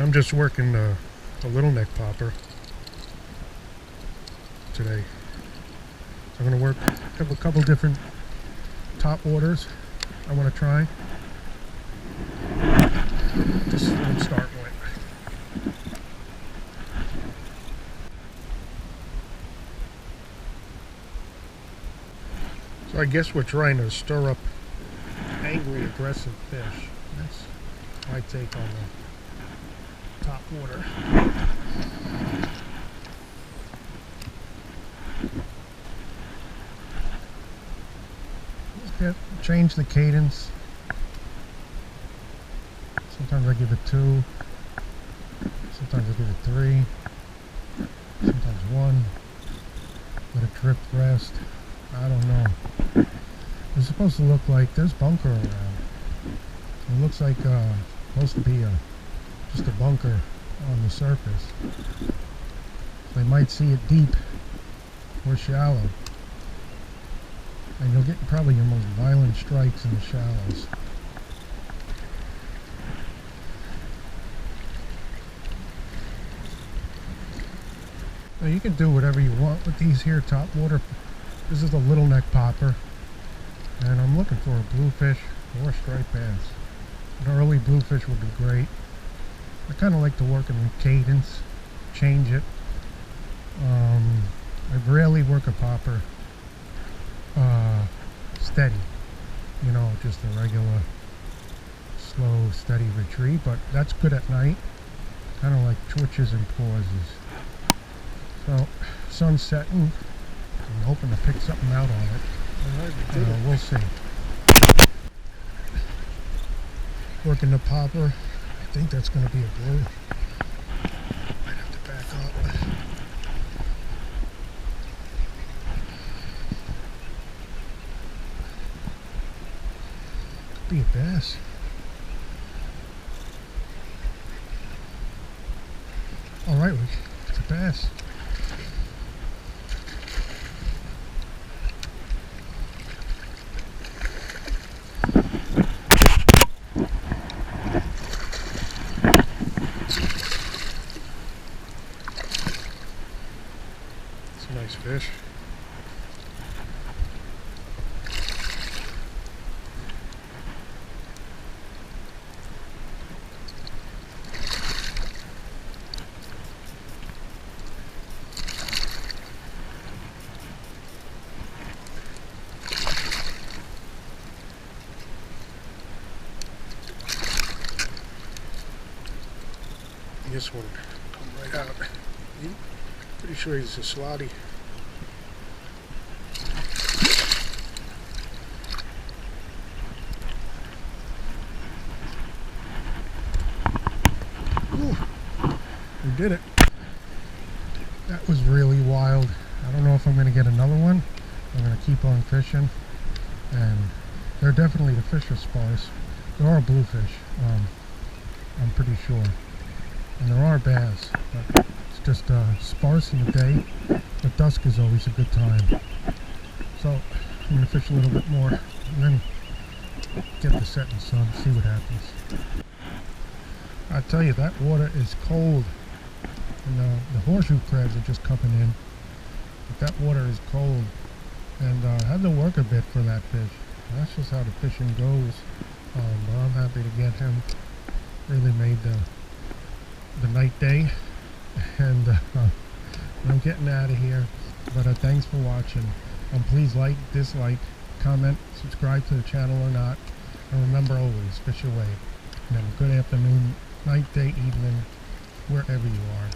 I'm just working the little neck popper today. So I'm going to work, have a couple different top waters I want to try. This is what I'm starting with. So I guess we're trying to stir up angry, aggressive fish. That's my take on the top water. Change the cadence. Sometimes I give it 2, sometimes I give it 3, sometimes 1. Let it drift rest. I don't know. It's supposed to look like there's bunker around. It looks like supposed to be just a bunker on the surface. So you might see it deep or shallow. And you'll get probably your most violent strikes in the shallows. Now you can do whatever you want with these here top water. This is a little neck popper. And I'm looking for a bluefish or striped bass. An early bluefish would be great. I kind of like to work in cadence, change it. I rarely work a popper steady, you know, just a regular slow steady retreat, but that's good at night, kind of like twitches and pauses. So sun's setting, I'm hoping to pick something out on it. We'll see. Working the popper, I think that's going to be a blue. Might have to back up. Be a bass. All right, it's a bass. It's a nice fish. This one come right out. Pretty sure he's a slotty. Ooh, we did it. That was really wild. I don't know if I'm going to get another one. I'm going to keep on fishing, and they're definitely, the fish are sparse. There are bluefish, I'm pretty sure. And there are bass, but it's just sparse in the day, but dusk is always a good time. So I'm going to fish a little bit more and then get the setting sun, see what happens. I tell you, that water is cold, and the horseshoe crabs are just coming in, but that water is cold, and I had to work a bit for that fish. That's just how the fishing goes, but I'm happy to get him. Really made the night day, and I'm getting out of here, but thanks for watching, and please like, dislike, comment, subscribe to the channel or not, and remember always, fish away, and have a good afternoon, night, day, evening, wherever you are.